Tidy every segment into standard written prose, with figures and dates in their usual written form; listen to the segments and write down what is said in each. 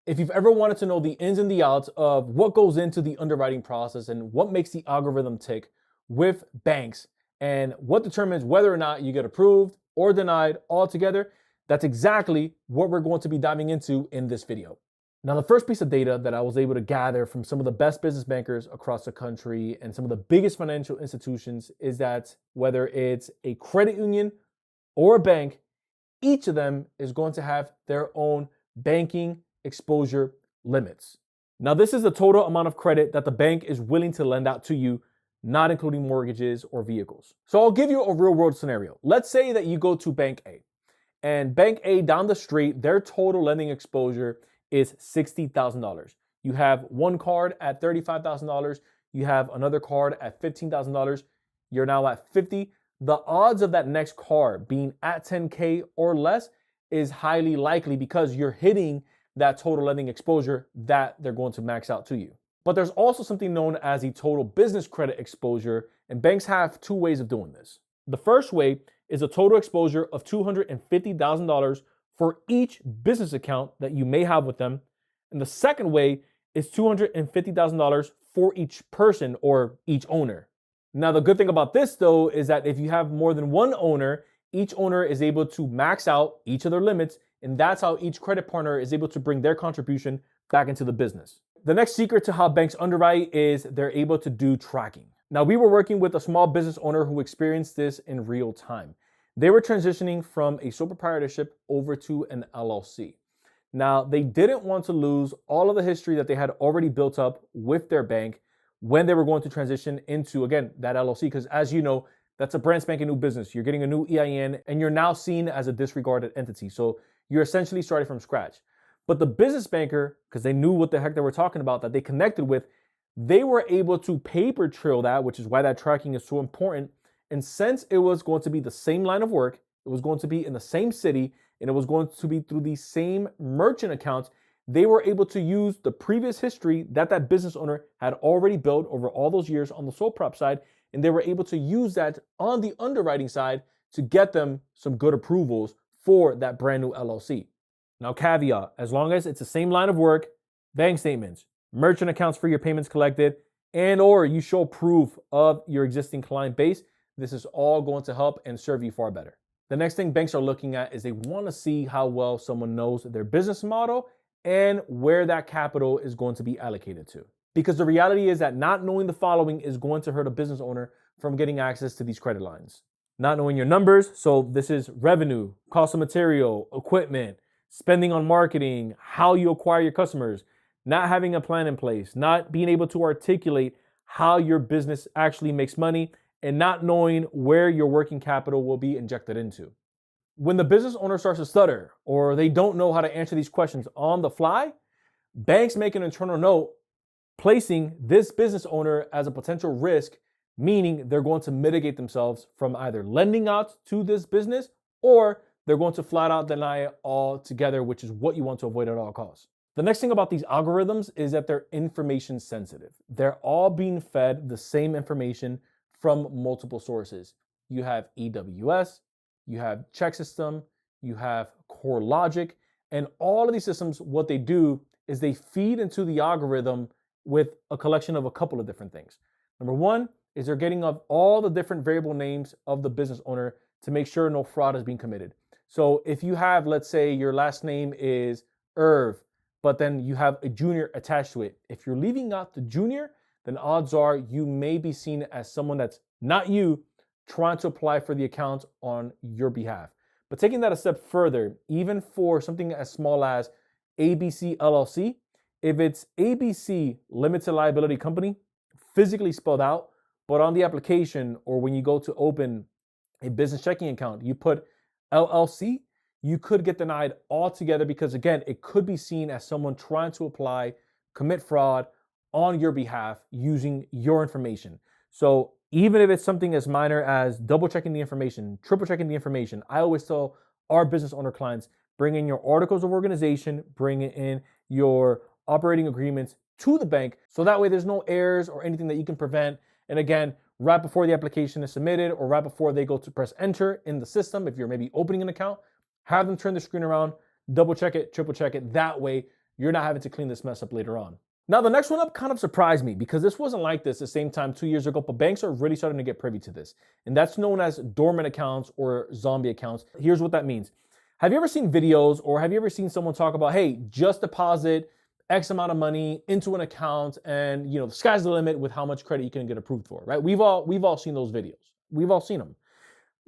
If you've ever wanted to know the ins and the outs of what goes into the underwriting process and what makes the algorithm tick with banks and what determines whether or not you get approved or denied altogether, that's exactly what we're going to be diving into in this video. Now, the first piece of data that I was able to gather from some of the best business bankers across the country and some of the biggest financial institutions is that whether it's a credit union or a bank, each of them is going to have their own banking exposure limits. Now, this is the total amount of credit that the bank is willing to lend out to you, not including mortgages or vehicles. So I'll give you a real world scenario. Let's say that you go to Bank A, and Bank A down the street, their total lending exposure is $60,000. You have one card at $35,000. You have another card at $15,000. You're now at 50. The odds of that next card being at 10K or less is highly likely because you're hitting that total lending exposure that they're going to max out to you. But there's also something known as the total business credit exposure, and banks have two ways of doing this. The first way is a total exposure of $250,000 for each business account that you may have with them. And the second way is $250,000 for each person or each owner. Now, the good thing about this, though, is that if you have more than one owner, each owner is able to max out each of their limits, and that's how each credit partner is able to bring their contribution back into the business. The next secret to how banks underwrite is they're able to do tracking. Now, we were working with a small business owner who experienced this in real time. They were transitioning from a sole proprietorship over to an LLC. Now, they didn't want to lose all of the history that they had already built up with their bank when they were going to transition into, again, that LLC. Because as you know, that's a brand spanking new business. You're getting a new EIN and you're now seen as a disregarded entity. So you're essentially starting from scratch. But the business banker, because they knew what the heck they were talking about, that they connected with, they were able to paper trail that, which is why that tracking is so important. And since it was going to be the same line of work, it was going to be in the same city, and it was going to be through the same merchant accounts, they were able to use the previous history that that business owner had already built over all those years on the sole prop side, and they were able to use that on the underwriting side to get them some good approvals for that brand new LLC. Now, caveat, as long as it's the same line of work, bank statements, merchant accounts for your payments collected, and or you show proof of your existing client base, this is all going to help and serve you far better. The next thing banks are looking at is they want to see how well someone knows their business model and where that capital is going to be allocated to. Because the reality is that not knowing the following is going to hurt a business owner from getting access to these credit lines. Not knowing your numbers, so this is revenue, cost of material, equipment, spending on marketing, how you acquire your customers, not having a plan in place, not being able to articulate how your business actually makes money, and not knowing where your working capital will be injected into. When the business owner starts to stutter or they don't know how to answer these questions on the fly, banks make an internal note placing this business owner as a potential risk, meaning they're going to mitigate themselves from either lending out to this business or they're going to flat out deny it altogether, which is what you want to avoid at all costs. The next thing about these algorithms is that they're information sensitive. They're all being fed the same information from multiple sources. You have EWS, you have ChexSystem, you have CoreLogic, and all of these systems, what they do is they feed into the algorithm with a collection of a couple of different things. Number one is they're getting of all the different variable names of the business owner to make sure no fraud is being committed. So if you have, let's say your last name is Irv, but then you have a junior attached to it. If you're leaving out the junior, then odds are you may be seen as someone that's not you trying to apply for the account on your behalf. But taking that a step further, even for something as small as ABC LLC, if it's ABC Limited Liability Company, physically spelled out, but on the application or when you go to open a business checking account, you put LLC, you could get denied altogether because, again, it could be seen as someone trying to apply, commit fraud on your behalf using your information. So even if it's something as minor as double checking the information, triple checking the information, I always tell our business owner clients, bring in your articles of organization, bring in your operating agreements to the bank. So that way there's no errors or anything that you can prevent. And again, right before the application is submitted or right before they go to press enter in the system, if you're maybe opening an account, have them turn the screen around, double check it, triple check it. That way you're not having to clean this mess up later on. Now, the next one up kind of surprised me because this wasn't like this the same time 2 years ago, but banks are really starting to get privy to this. And that's known as dormant accounts or zombie accounts. Here's what that means. Have you ever seen videos or have you ever seen someone talk about, hey, just deposit X amount of money into an account and the sky's the limit with how much credit you can get approved for, right? We've all seen those videos. We've all seen them.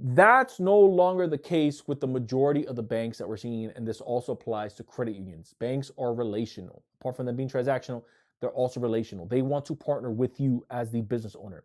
That's no longer the case with the majority of the banks that we're seeing, and this also applies to credit unions. Banks are relational. Apart from them being transactional, they're also relational. They want to partner with you as the business owner.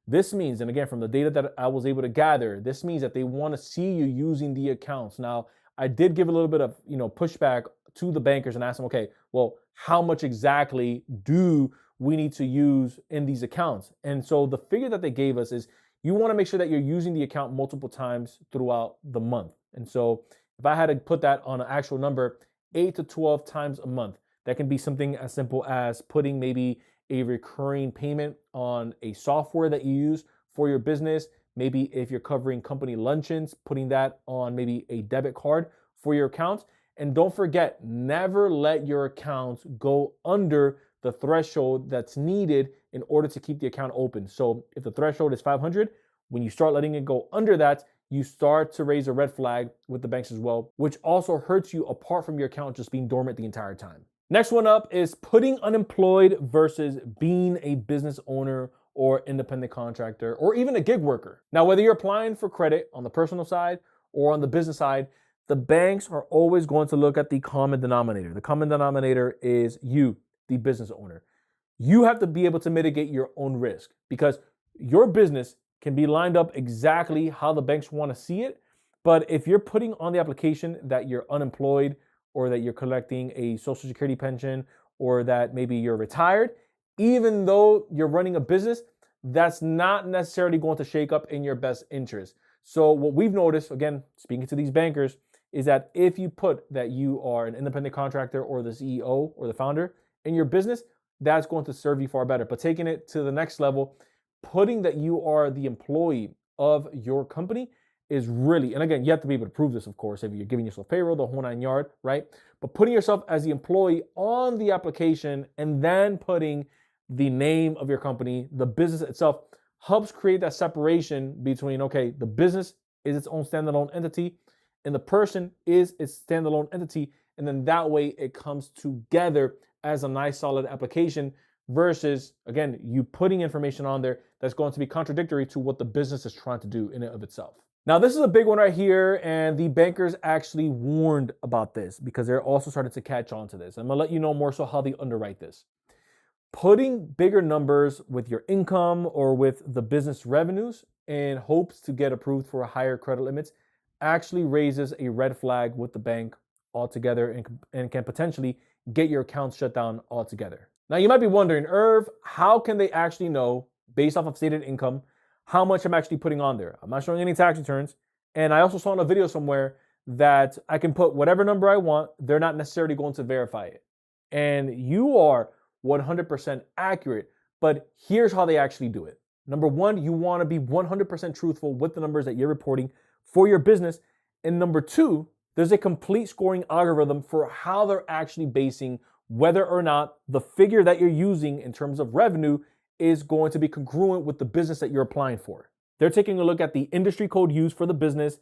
This means, and again, from the data that I was able to gather, this means that they want to see you using the accounts. Now, I did give a little bit of pushback to the bankers and ask them, okay, well, how much exactly do we need to use in these accounts? And so the figure that they gave us is you want to make sure that you're using the account multiple times throughout the month. And so if I had to put that on an actual number, 8 to 12 times a month, that can be something as simple as putting maybe a recurring payment on a software that you use for your business. Maybe if you're covering company luncheons, putting that on maybe a debit card for your account. And don't forget, never let your accounts go under the threshold that's needed in order to keep the account open. So if the threshold is 500, when you start letting it go under that, you start to raise a red flag with the banks as well, which also hurts you apart from your account just being dormant the entire time. Next one up is putting unemployed versus being a business owner or independent contractor or even a gig worker. Now, whether you're applying for credit on the personal side or on the business side, the banks are always going to look at the common denominator. The common denominator is you, the business owner. You have to be able to mitigate your own risk because your business can be lined up exactly how the banks want to see it. But if you're putting on the application that you're unemployed or that you're collecting a Social Security pension or that maybe you're retired, even though you're running a business, that's not necessarily going to shake up in your best interest. So what we've noticed, again, speaking to these bankers, is that if you put that you are an independent contractor or the CEO or the founder in your business, that's going to serve you far better. But taking it to the next level, putting that you are the employee of your company is really, and again, you have to be able to prove this, of course, if you're giving yourself payroll, the whole 9 yards, right? But putting yourself as the employee on the application and then putting the name of your company, the business itself, helps create that separation between, okay, the business is its own standalone entity and the person is its standalone entity. And then that way it comes together as a nice solid application versus, again, you putting information on there that's going to be contradictory to what the business is trying to do in and of itself. Now, this is a big one right here, and the bankers actually warned about this because they're also starting to catch on to this. I'm gonna let you know more so how they underwrite this. Putting bigger numbers with your income or with the business revenues in hopes to get approved for higher credit limits actually raises a red flag with the bank altogether and can potentially get your account shut down altogether. Now, you might be wondering, Irv, how can they actually know based off of stated income how much I'm actually putting on there? I'm not showing any tax returns. And I also saw in a video somewhere that I can put whatever number I want. They're not necessarily going to verify it. And you are 100% accurate, but here's how they actually do it. Number one, you want to be 100% truthful with the numbers that you're reporting for your business. And number two, there's a complete scoring algorithm for how they're actually basing whether or not the figure that you're using in terms of revenue is going to be congruent with the business that you're applying for. They're taking a look at the industry code used for the business,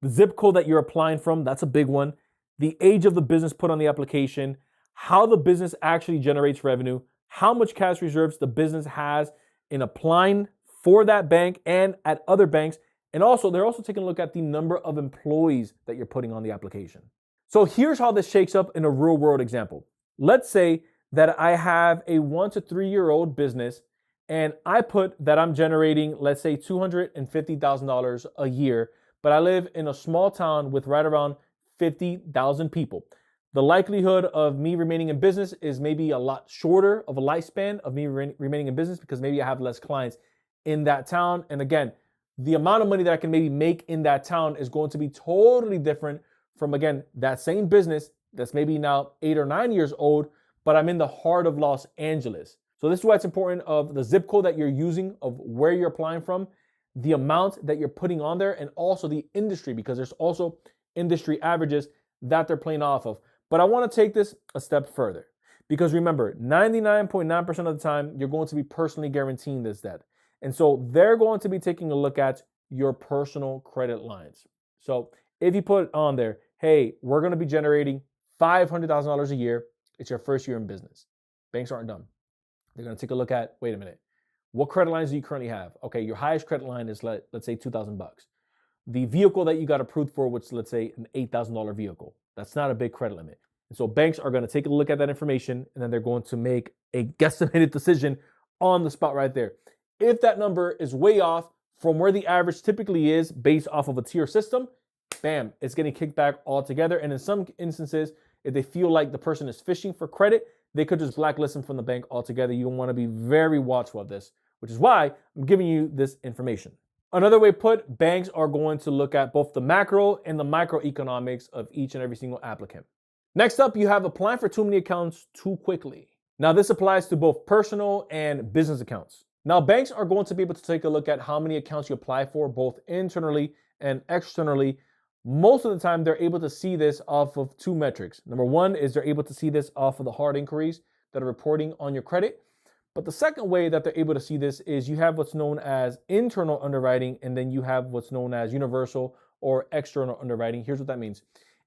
the zip code that you're applying from, that's a big one, the age of the business put on the application, how the business actually generates revenue, how much cash reserves the business has in applying for that bank and at other banks. And also, they're also taking a look at the number of employees that you're putting on the application. So here's how this shakes up in a real world example. Let's say that I have a 1 to 3 year old business and I put that I'm generating, let's say $250,000 a year, but I live in a small town with right around 50,000 people. The likelihood of me remaining in business is maybe a lot shorter of a lifespan of me remaining in business because maybe I have less clients in that town. And again, the amount of money that I can maybe make in that town is going to be totally different from, again, that same business that's maybe now 8 or 9 years old, but I'm in the heart of Los Angeles. So this is why it's important of the zip code that you're using, of where you're applying from, the amount that you're putting on there, and also the industry, because there's also industry averages that they're playing off of. But I want to take this a step further because remember, 99.9% of the time, you're going to be personally guaranteeing this debt. And so they're going to be taking a look at your personal credit lines. So if you put on there, hey, we're going to be generating $500,000 a year, it's your first year in business. Banks aren't dumb. They're going to take a look at, wait a minute, what credit lines do you currently have? Okay, your highest credit line is let's say $2,000. The vehicle that you got approved for, which let's say an $8,000 vehicle, that's not a big credit limit. And so banks are going to take a look at that information and then they're going to make a guesstimated decision on the spot right there. If that number is way off from where the average typically is based off of a tier system, bam, it's getting kicked back altogether. And in some instances, if they feel like the person is fishing for credit, they could just blacklist them from the bank altogether. You want to be very watchful of this, which is why I'm giving you this information. Another way put, banks are going to look at both the macro and the microeconomics of each and every single applicant. Next up, you have applying for too many accounts too quickly. Now, this applies to both personal and business accounts. Now, banks are going to be able to take a look at how many accounts you apply for, both internally and externally. Most of the time, they're able to see this off of two metrics. Number one is they're able to see this off of the hard inquiries that are reporting on your credit. But the second way that they're able to see this is you have what's known as internal underwriting, and then you have what's known as universal or external underwriting. Here's what that means.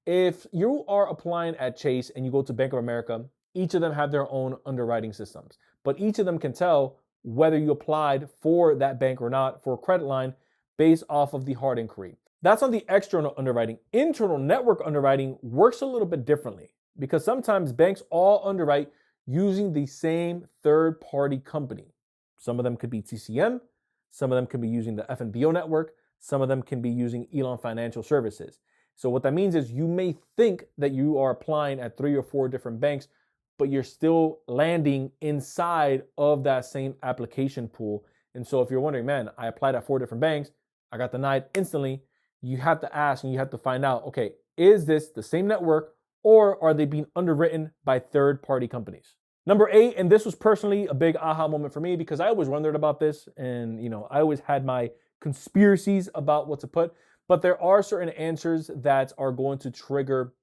If you are applying at Chase and you go to Bank of America, each of them have their own underwriting systems, but each of them can tell whether you applied for that bank or not for a credit line based off of the hard inquiry. That's on the external underwriting. Internal network underwriting works a little bit differently because sometimes banks all underwrite using the same third-party company. Some of them could be TCM, some of them could be using the FNBO network, some of them can be using Elan Financial Services. So what that means is you may think that you are applying at 3 or 4 different banks, but you're still landing inside of that same application pool. And so if you're wondering, man, I applied at 4 different banks, I got denied instantly, you have to ask and you have to find out, okay, is this the same network or are they being underwritten by third-party companies? Number 8, and this was personally a big aha moment for me because I always wondered about this and, I always had my conspiracies about what to put, but there are certain answers that are going to trigger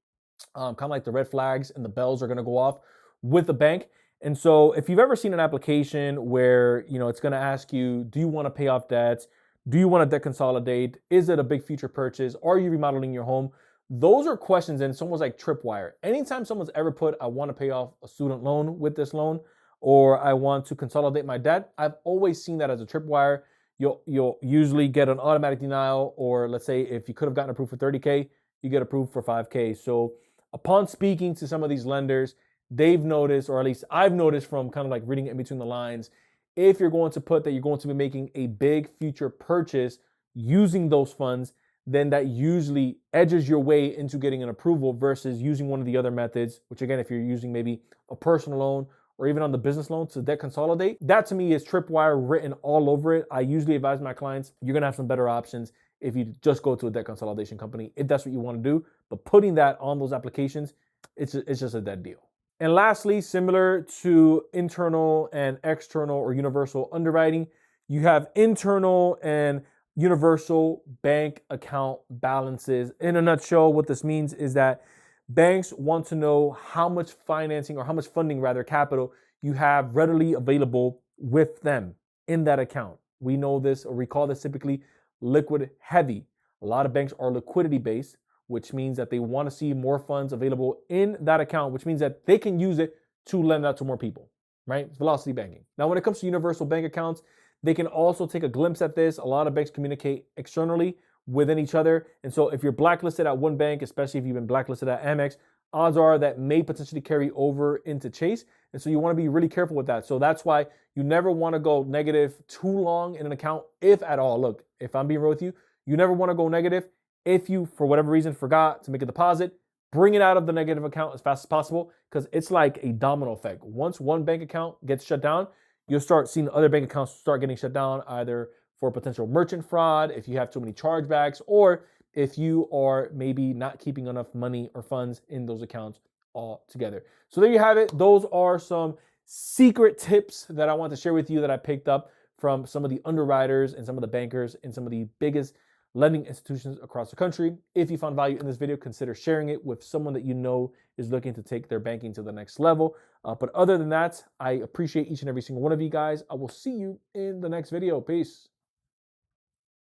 kind of like the red flags and the bells are going to go off with the bank. And so if you've ever seen an application where, it's going to ask you, do you want to pay off debts? Do you want to debt consolidate? Is it a big future purchase? Are you remodeling your home? Those are questions, and it's almost like tripwire. Anytime someone's ever put, I want to pay off a student loan with this loan, or I want to consolidate my debt, I've always seen that as a tripwire. You'll usually get an automatic denial, or let's say if you could have gotten approved for 30K, you get approved for 5K. So upon speaking to some of these lenders, they've noticed, or at least I've noticed from kind of like reading in between the lines, if you're going to put that you're going to be making a big future purchase using those funds, then that usually edges your way into getting an approval versus using one of the other methods, which again, if you're using maybe a personal loan or even on the business loan to debt consolidate, that to me is tripwire written all over it. I usually advise my clients, you're gonna have some better options if you just go to a debt consolidation company, if that's what you wanna do. But putting that on those applications, it's just a dead deal. And lastly, similar to internal and external or universal underwriting, you have internal and universal bank account balances. In a nutshell, what this means is that banks want to know how much financing or how much funding, rather, capital you have readily available with them in that account. We know this, or we call this typically liquid heavy. A lot of banks are liquidity based, which means that they want to see more funds available in that account, which means that they can use it to lend out to more people, right? It's velocity banking. Now, when it comes to universal bank accounts, they can also take a glimpse at this. A lot of banks communicate externally within each other. And so if you're blacklisted at one bank, especially if you've been blacklisted at Amex, odds are that may potentially carry over into Chase. And so you want to be really careful with that. So that's why you never want to go negative too long in an account, if at all. Look, if I'm being real with you, you never want to go negative. If you, for whatever reason, forgot to make a deposit, bring it out of the negative account as fast as possible because it's like a domino effect. Once one bank account gets shut down, you'll start seeing other bank accounts start getting shut down either for potential merchant fraud, if you have too many chargebacks, or if you are maybe not keeping enough money or funds in those accounts all together. So there you have it. Those are some secret tips that I want to share with you that I picked up from some of the underwriters and some of the bankers and some of the biggest lending institutions across the country. If you found value in this video, consider sharing it with someone that you know is looking to take their banking to the next level. But other than that, I appreciate each and every single one of you guys. I will see you in the next video. Peace.